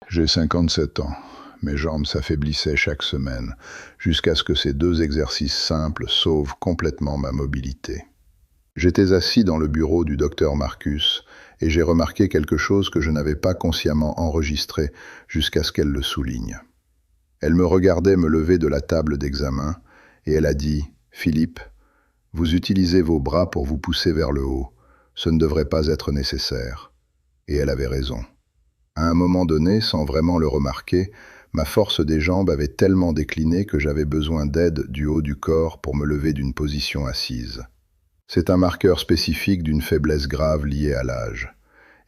J'ai 57 ans. Mes jambes s'affaiblissaient chaque semaine, jusqu'à ce que ces 2 exercices simples sauvent complètement ma mobilité. J'étais assis dans le bureau du docteur Marcus, et j'ai remarqué quelque chose que je n'avais pas consciemment enregistré jusqu'à ce qu'elle le souligne. Elle me regardait me lever de la table d'examen, et elle a dit « Philippe, vous utilisez vos bras pour vous pousser vers le haut. Ce ne devrait pas être nécessaire. » Et elle avait raison. À un moment donné, sans vraiment le remarquer, ma force des jambes avait tellement décliné que j'avais besoin d'aide du haut du corps pour me lever d'une position assise. C'est un marqueur spécifique d'une faiblesse grave liée à l'âge.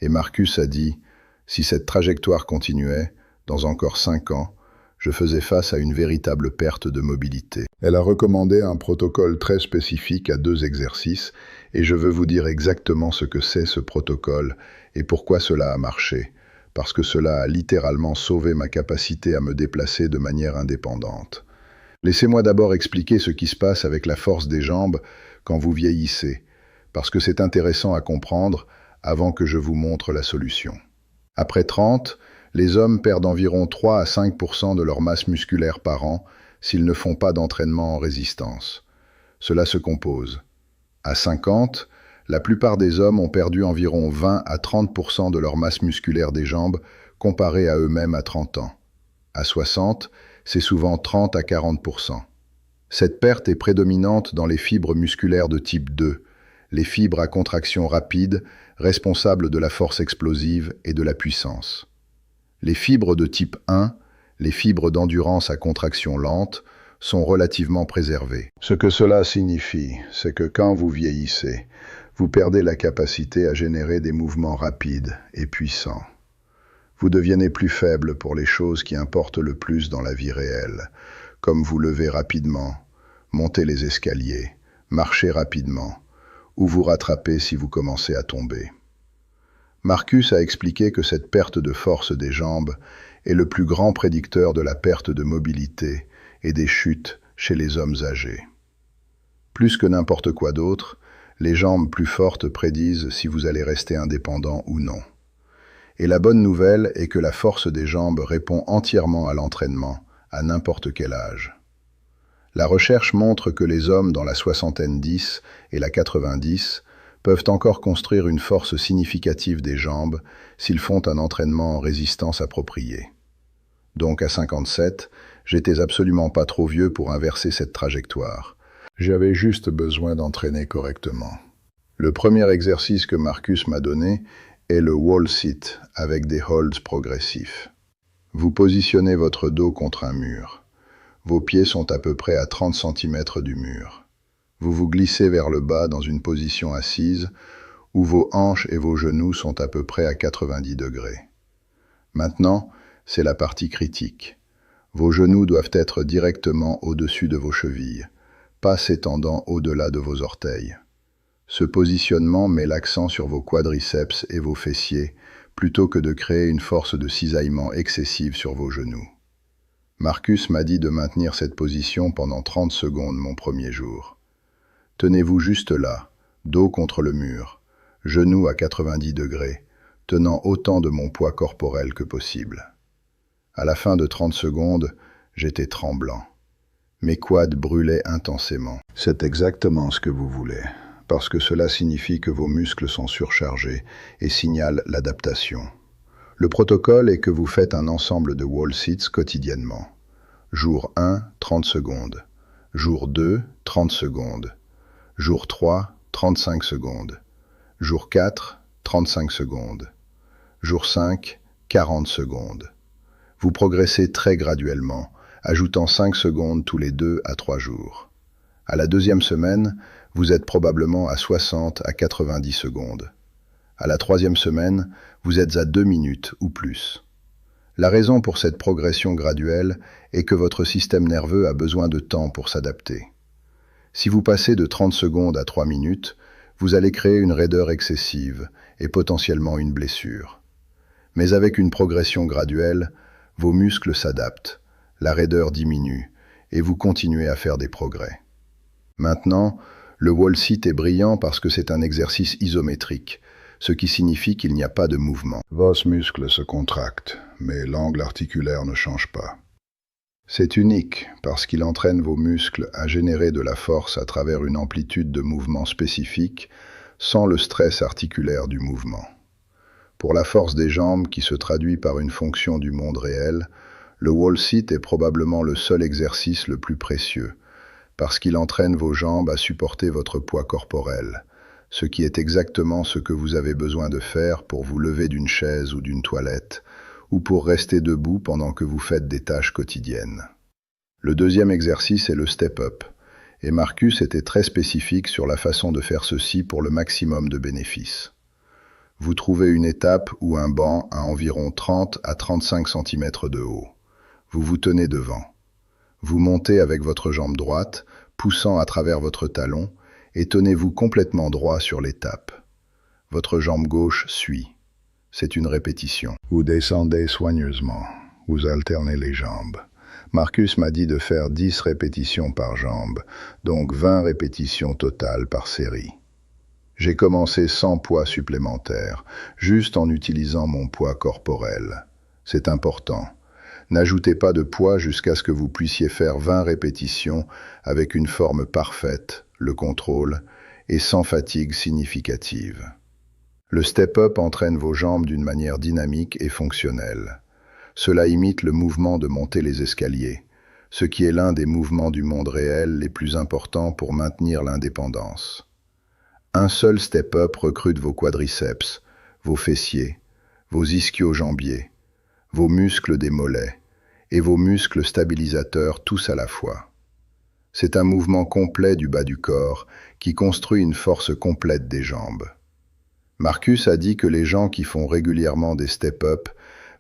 Et Marcus a dit, si cette trajectoire continuait, dans encore 5 ans, je faisais face à une véritable perte de mobilité. Elle a recommandé un protocole très spécifique à 2 exercices, et je veux vous dire exactement ce que c'est ce protocole et pourquoi cela a marché, parce que cela a littéralement sauvé ma capacité à me déplacer de manière indépendante. Laissez-moi d'abord expliquer ce qui se passe avec la force des jambes quand vous vieillissez, parce que c'est intéressant à comprendre avant que je vous montre la solution. Après 30, les hommes perdent environ 3 à 5% de leur masse musculaire par an s'ils ne font pas d'entraînement en résistance. Cela se compose. À 50, la plupart des hommes ont perdu environ 20 à 30% de leur masse musculaire des jambes comparée à eux-mêmes à 30 ans. À 60, c'est souvent 30 à 40%. Cette perte est prédominante dans les fibres musculaires de type 2, les fibres à contraction rapide, responsables de la force explosive et de la puissance. Les fibres de type 1, les fibres d'endurance à contraction lente, sont relativement préservées. Ce que cela signifie, c'est que quand vous vieillissez, vous perdez la capacité à générer des mouvements rapides et puissants. Vous devenez plus faible pour les choses qui importent le plus dans la vie réelle, comme vous lever rapidement, monter les escaliers, marcher rapidement, ou vous rattraper si vous commencez à tomber. Marcus a expliqué que cette perte de force des jambes est le plus grand prédicteur de la perte de mobilité et des chutes chez les hommes âgés. Plus que n'importe quoi d'autre, les jambes plus fortes prédisent si vous allez rester indépendant ou non. Et la bonne nouvelle est que la force des jambes répond entièrement à l'entraînement, à n'importe quel âge. La recherche montre que les hommes dans la soixantaine 10 et la 90 peuvent encore construire une force significative des jambes s'ils font un entraînement en résistance approprié. Donc à 57, j'étais absolument pas trop vieux pour inverser cette trajectoire. J'avais juste besoin d'entraîner correctement. Le premier exercice que Marcus m'a donné est le wall sit avec des holds progressifs. Vous positionnez votre dos contre un mur. Vos pieds sont à peu près à 30 cm du mur. Vous vous glissez vers le bas dans une position assise où vos hanches et vos genoux sont à peu près à 90 degrés. Maintenant, c'est la partie critique. Vos genoux doivent être directement au-dessus de vos chevilles, pas s'étendant au-delà de vos orteils. Ce positionnement met l'accent sur vos quadriceps et vos fessiers, plutôt que de créer une force de cisaillement excessive sur vos genoux. Marcus m'a dit de maintenir cette position pendant 30 secondes mon premier jour. Tenez-vous juste là, dos contre le mur, genoux à 90 degrés, tenant autant de mon poids corporel que possible. À la fin de 30 secondes, j'étais tremblant. Mes quads brûlaient intensément. C'est exactement ce que vous voulez, parce que cela signifie que vos muscles sont surchargés et signale l'adaptation. Le protocole est que vous faites un ensemble de wall sits quotidiennement. Jour 1, 30 secondes. Jour 2, 30 secondes. Jour 3, 35 secondes. Jour 4, 35 secondes. Jour 5, 40 secondes. Vous progressez très graduellement, ajoutant 5 secondes tous les 2 à 3 jours. À la deuxième semaine, vous êtes probablement à 60 à 90 secondes. À la troisième semaine, vous êtes à 2 minutes ou plus. La raison pour cette progression graduelle est que votre système nerveux a besoin de temps pour s'adapter. Si vous passez de 30 secondes à 3 minutes, vous allez créer une raideur excessive et potentiellement une blessure. Mais avec une progression graduelle, vos muscles s'adaptent, la raideur diminue et vous continuez à faire des progrès. Maintenant, le wall sit est brillant parce que c'est un exercice isométrique, ce qui signifie qu'il n'y a pas de mouvement. Vos muscles se contractent, mais l'angle articulaire ne change pas. C'est unique parce qu'il entraîne vos muscles à générer de la force à travers une amplitude de mouvement spécifique, sans le stress articulaire du mouvement. Pour la force des jambes qui se traduit par une fonction du monde réel, le wall sit est probablement le seul exercice le plus précieux, parce qu'il entraîne vos jambes à supporter votre poids corporel, ce qui est exactement ce que vous avez besoin de faire pour vous lever d'une chaise ou d'une toilette, ou pour rester debout pendant que vous faites des tâches quotidiennes. Le deuxième exercice est le step-up, et Marcus était très spécifique sur la façon de faire ceci pour le maximum de bénéfices. Vous trouvez une étape ou un banc à environ 30 à 35 cm de haut. Vous vous tenez devant. Vous montez avec votre jambe droite, poussant à travers votre talon, et tenez-vous complètement droit sur l'étape. Votre jambe gauche suit. C'est une répétition. Vous descendez soigneusement. Vous alternez les jambes. Marcus m'a dit de faire 10 répétitions par jambe, donc 20 répétitions totales par série. J'ai commencé sans poids supplémentaire, juste en utilisant mon poids corporel. C'est important. N'ajoutez pas de poids jusqu'à ce que vous puissiez faire 20 répétitions avec une forme parfaite, le contrôle, et sans fatigue significative. Le step-up entraîne vos jambes d'une manière dynamique et fonctionnelle. Cela imite le mouvement de monter les escaliers, ce qui est l'un des mouvements du monde réel les plus importants pour maintenir l'indépendance. Un seul step-up recrute vos quadriceps, vos fessiers, vos ischio-jambiers, vos muscles des mollets et vos muscles stabilisateurs tous à la fois. C'est un mouvement complet du bas du corps qui construit une force complète des jambes. Marcus a dit que les gens qui font régulièrement des step-up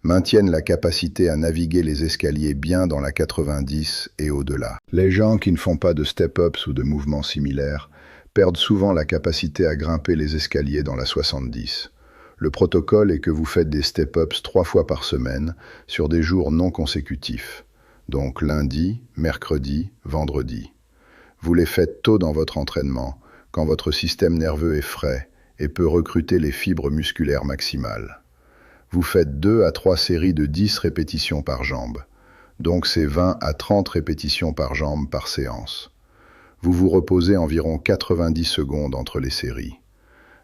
maintiennent la capacité à naviguer les escaliers bien dans la 90 et au-delà. Les gens qui ne font pas de step-ups ou de mouvements similaires perdent souvent la capacité à grimper les escaliers dans la 70. Le protocole est que vous faites des step-ups 3 fois par semaine sur des jours non consécutifs, donc lundi, mercredi, vendredi. Vous les faites tôt dans votre entraînement, quand votre système nerveux est frais et peut recruter les fibres musculaires maximales. Vous faites 2 à 3 séries de 10 répétitions par jambe, donc c'est 20 à 30 répétitions par jambe par séance. Vous vous reposez environ 90 secondes entre les séries.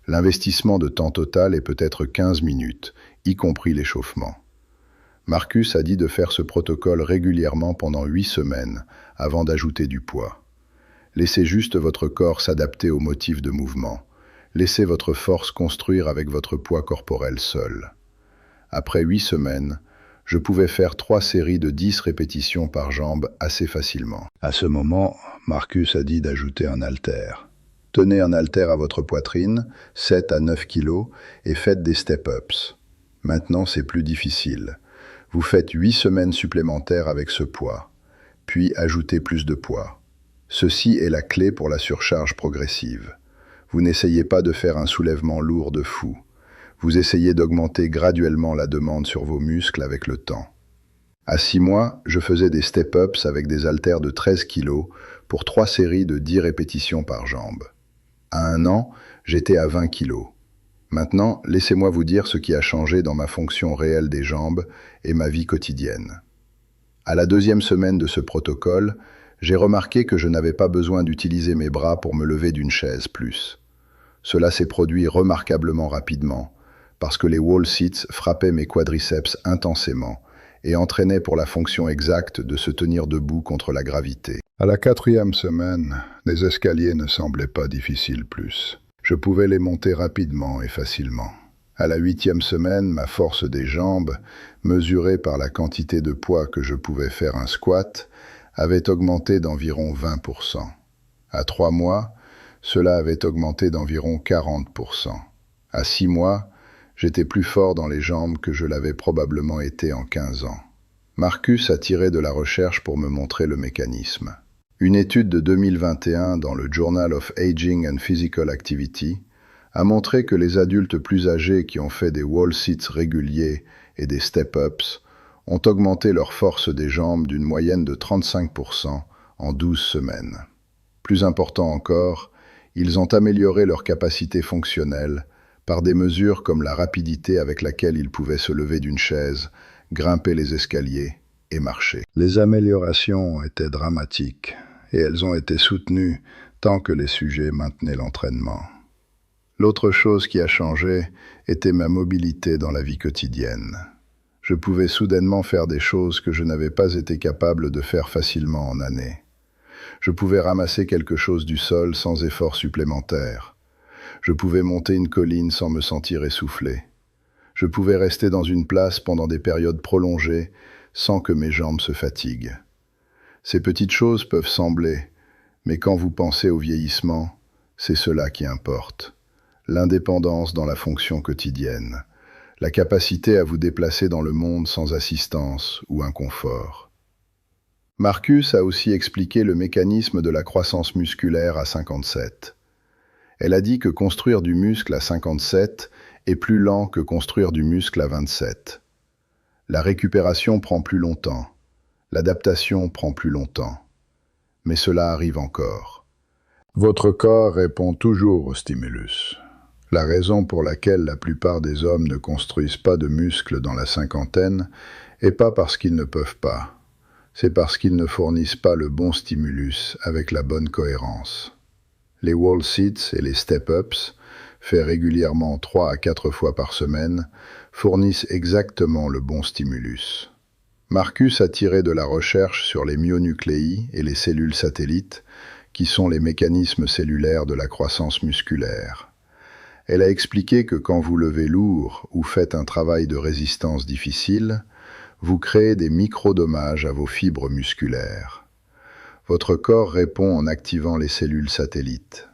L'investissement de temps total est peut-être 15 minutes, y compris l'échauffement. Marcus a dit de faire ce protocole régulièrement pendant 8 semaines avant d'ajouter du poids. Laissez juste votre corps s'adapter aux motifs de mouvement. Laissez votre force construire avec votre poids corporel seul. Après 8 semaines, je pouvais faire 3 séries de 10 répétitions par jambe assez facilement. À ce moment, Marcus a dit d'ajouter un haltère. Tenez un haltère à votre poitrine, 7 à 9 kg, et faites des step-ups. Maintenant, c'est plus difficile. Vous faites 8 semaines supplémentaires avec ce poids, puis ajoutez plus de poids. Ceci est la clé pour la surcharge progressive. Vous n'essayez pas de faire un soulèvement lourd de fou. Vous essayez d'augmenter graduellement la demande sur vos muscles avec le temps. À 6 mois, je faisais des step-ups avec des haltères de 13 kg pour 3 séries de 10 répétitions par jambe. À 1 an, j'étais à 20 kg. Maintenant, laissez-moi vous dire ce qui a changé dans ma fonction réelle des jambes et ma vie quotidienne. À la 2e semaine de ce protocole, j'ai remarqué que je n'avais pas besoin d'utiliser mes bras pour me lever d'une chaise plus. Cela s'est produit remarquablement rapidement, parce que les wall sits frappaient mes quadriceps intensément et entraînaient pour la fonction exacte de se tenir debout contre la gravité. À la 4e semaine, les escaliers ne semblaient pas difficiles plus. Je pouvais les monter rapidement et facilement. À la 8e semaine, ma force des jambes, mesurée par la quantité de poids que je pouvais faire un squat, avait augmenté d'environ 20%. À 3 mois, cela avait augmenté d'environ 40%. À 6 mois, j'étais plus fort dans les jambes que je l'avais probablement été en 15 ans. Marcus a tiré de la recherche pour me montrer le mécanisme. Une étude de 2021 dans le Journal of Aging and Physical Activity a montré que les adultes plus âgés qui ont fait des wall sits réguliers et des step-ups ont augmenté leur force des jambes d'une moyenne de 35% en 12 semaines. Plus important encore, ils ont amélioré leur capacité fonctionnelle par des mesures comme la rapidité avec laquelle ils pouvaient se lever d'une chaise, grimper les escaliers et marcher. Les améliorations étaient dramatiques et elles ont été soutenues tant que les sujets maintenaient l'entraînement. L'autre chose qui a changé était ma mobilité dans la vie quotidienne. Je pouvais soudainement faire des choses que je n'avais pas été capable de faire facilement en années. Je pouvais ramasser quelque chose du sol sans effort supplémentaire. Je pouvais monter une colline sans me sentir essoufflé. Je pouvais rester dans une place pendant des périodes prolongées sans que mes jambes se fatiguent. Ces petites choses peuvent sembler, mais quand vous pensez au vieillissement, c'est cela qui importe. L'indépendance dans la fonction quotidienne, la capacité à vous déplacer dans le monde sans assistance ou inconfort. Marcus a aussi expliqué le mécanisme de la croissance musculaire à 57. Elle a dit que construire du muscle à 57 est plus lent que construire du muscle à 27. La récupération prend plus longtemps, l'adaptation prend plus longtemps. Mais cela arrive encore. Votre corps répond toujours au stimulus. La raison pour laquelle la plupart des hommes ne construisent pas de muscles dans la cinquantaine est pas parce qu'ils ne peuvent pas, c'est parce qu'ils ne fournissent pas le bon stimulus avec la bonne cohérence. Les wall sits et les step-ups, faits régulièrement 3 à 4 fois par semaine, fournissent exactement le bon stimulus. Marcus a tiré de la recherche sur les myonucléi et les cellules satellites, qui sont les mécanismes cellulaires de la croissance musculaire. Elle a expliqué que quand vous levez lourd ou faites un travail de résistance difficile, vous créez des micro-dommages à vos fibres musculaires. Votre corps répond en activant les cellules satellites.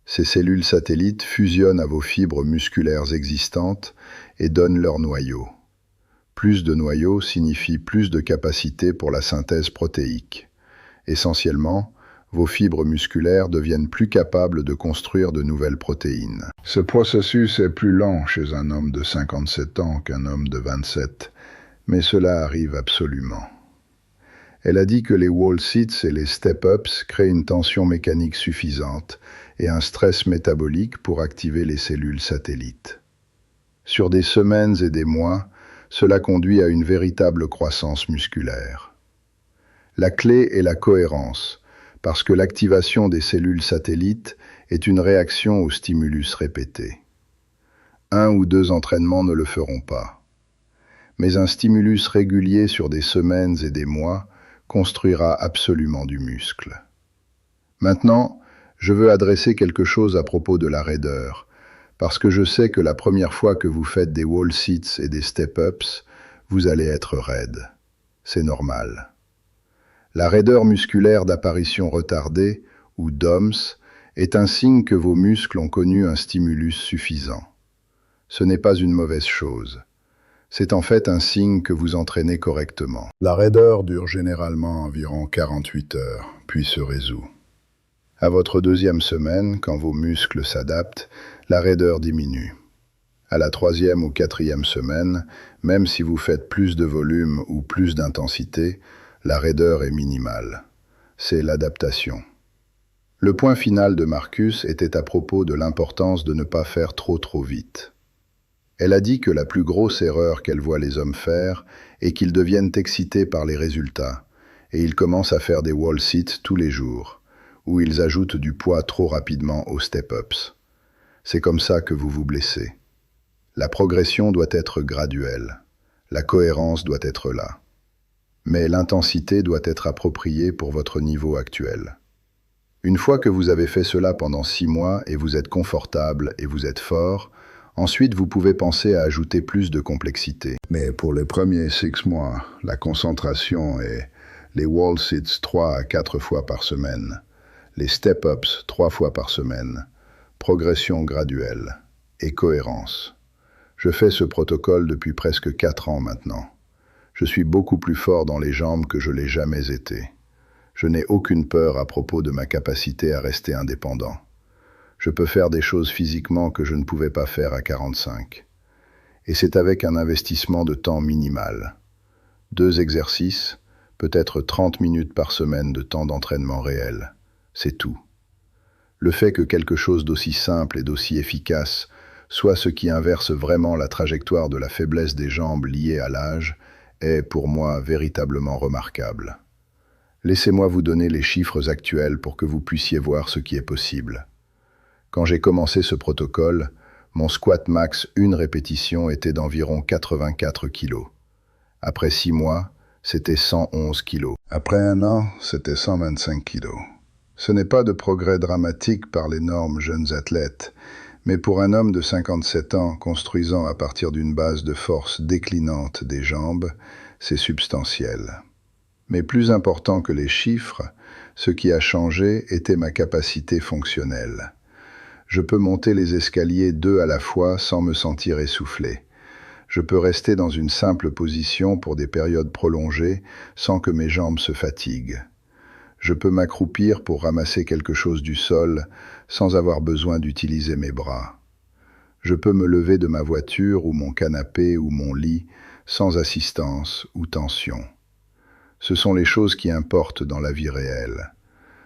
Ces cellules satellites fusionnent à vos fibres musculaires existantes et donnent leur noyau. Plus de noyaux signifie plus de capacité pour la synthèse protéique. Essentiellement, vos fibres musculaires deviennent plus capables de construire de nouvelles protéines. Ce processus est plus lent chez un homme de 57 ans qu'un homme de 27, mais cela arrive absolument. Elle a dit que les wall sits et les step-ups créent une tension mécanique suffisante et un stress métabolique pour activer les cellules satellites. Sur des semaines et des mois, cela conduit à une véritable croissance musculaire. La clé est la cohérence, parce que l'activation des cellules satellites est une réaction au stimulus répété. 1 ou 2 entraînements ne le feront pas. Mais un stimulus régulier sur des semaines et des mois construira absolument du muscle. Maintenant, je veux adresser quelque chose à propos de la raideur, parce que je sais que la première fois que vous faites des wall sits et des step-ups, vous allez être raide. C'est normal. La raideur musculaire d'apparition retardée, ou DOMS, est un signe que vos muscles ont connu un stimulus suffisant. Ce n'est pas une mauvaise chose. C'est en fait un signe que vous entraînez correctement. La raideur dure généralement environ 48 heures, puis se résout. À votre 2e semaine, quand vos muscles s'adaptent, la raideur diminue. À la 3e ou 4e semaine, même si vous faites plus de volume ou plus d'intensité, la raideur est minimale. C'est l'adaptation. Le point final de Marcus était à propos de l'importance de ne pas faire trop vite. Elle a dit que la plus grosse erreur qu'elle voit les hommes faire est qu'ils deviennent excités par les résultats, et ils commencent à faire des wall sits tous les jours, où ils ajoutent du poids trop rapidement aux step-ups. C'est comme ça que vous vous blessez. La progression doit être graduelle. La cohérence doit être là. Mais l'intensité doit être appropriée pour votre niveau actuel. Une fois que vous avez fait cela pendant 6 mois et vous êtes confortable et vous êtes fort, ensuite vous pouvez penser à ajouter plus de complexité. Mais pour les premiers 6 mois, la concentration est les wall sits 3 à 4 fois par semaine, les step-ups 3 fois par semaine, progression graduelle et cohérence. Je fais ce protocole depuis presque 4 ans maintenant. Je suis beaucoup plus fort dans les jambes que je l'ai jamais été. Je n'ai aucune peur à propos de ma capacité à rester indépendant. Je peux faire des choses physiquement que je ne pouvais pas faire à 45. Et c'est avec un investissement de temps minimal. 2 exercices, peut-être 30 minutes par semaine de temps d'entraînement réel. C'est tout. Le fait que quelque chose d'aussi simple et d'aussi efficace soit ce qui inverse vraiment la trajectoire de la faiblesse des jambes liée à l'âge est, pour moi, véritablement remarquable. Laissez-moi vous donner les chiffres actuels pour que vous puissiez voir ce qui est possible. Quand j'ai commencé ce protocole, mon squat max une répétition était d'environ 84 kg. Après 6 mois, c'était 111 kg. Après 1 an, c'était 125 kg. Ce n'est pas de progrès dramatique par les normes jeunes athlètes, mais pour un homme de 57 ans construisant à partir d'une base de force déclinante des jambes, c'est substantiel. Mais plus important que les chiffres, ce qui a changé était ma capacité fonctionnelle. Je peux monter les escaliers 2 à la fois sans me sentir essoufflé. Je peux rester dans une simple position pour des périodes prolongées sans que mes jambes se fatiguent. Je peux m'accroupir pour ramasser quelque chose du sol sans avoir besoin d'utiliser mes bras. Je peux me lever de ma voiture ou mon canapé ou mon lit sans assistance ou tension. Ce sont les choses qui importent dans la vie réelle.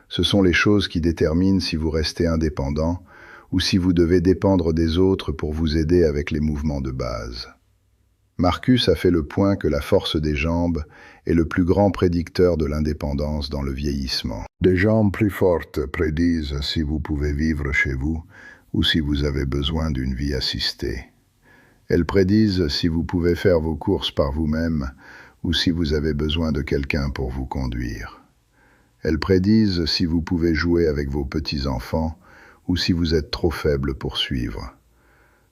Ce sont les choses qui déterminent si vous restez indépendant ou si vous devez dépendre des autres pour vous aider avec les mouvements de base. Marcus a fait le point que la force des jambes est le plus grand prédicteur de l'indépendance dans le vieillissement. Des jambes plus fortes prédisent si vous pouvez vivre chez vous ou si vous avez besoin d'une vie assistée. Elles prédisent si vous pouvez faire vos courses par vous-même ou si vous avez besoin de quelqu'un pour vous conduire. Elles prédisent si vous pouvez jouer avec vos petits-enfants ou si vous êtes trop faible pour suivre.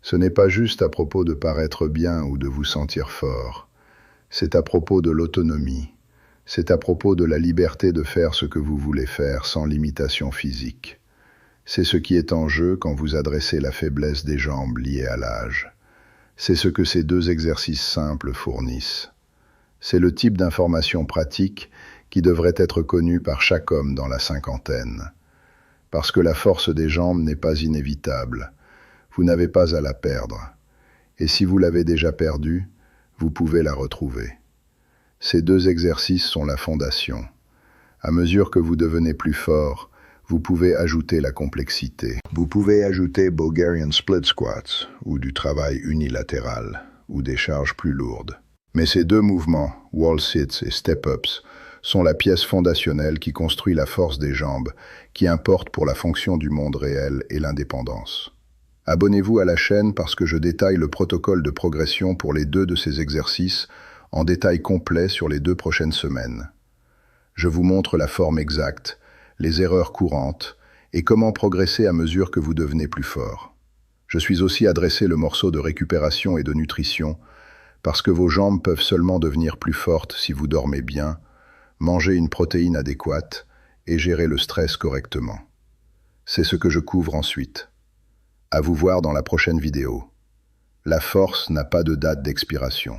Ce n'est pas juste à propos de paraître bien ou de vous sentir fort. C'est à propos de l'autonomie. C'est à propos de la liberté de faire ce que vous voulez faire sans limitation physique. C'est ce qui est en jeu quand vous adressez la faiblesse des jambes liée à l'âge. C'est ce que ces 2 exercices simples fournissent. C'est le type d'information pratique qui devrait être connue par chaque homme dans la cinquantaine. Parce que la force des jambes n'est pas inévitable. Vous n'avez pas à la perdre. Et si vous l'avez déjà perdue, vous pouvez la retrouver. Ces 2 exercices sont la fondation. À mesure que vous devenez plus fort, vous pouvez ajouter la complexité. Vous pouvez ajouter Bulgarian Split Squats, ou du travail unilatéral, ou des charges plus lourdes. Mais ces 2 mouvements, wall sits et step-ups, sont la pièce fondationnelle qui construit la force des jambes, qui importe pour la fonction du monde réel et l'indépendance. Abonnez-vous à la chaîne parce que je détaille le protocole de progression pour les 2 de ces exercices en détail complet sur les 2 prochaines semaines. Je vous montre la forme exacte, les erreurs courantes et comment progresser à mesure que vous devenez plus fort. Je suis aussi adressé le morceau de récupération et de nutrition parce que vos jambes peuvent seulement devenir plus fortes si vous dormez bien, mangez une protéine adéquate et gérez le stress correctement. C'est ce que je couvre ensuite. À vous voir dans la prochaine vidéo. La force n'a pas de date d'expiration.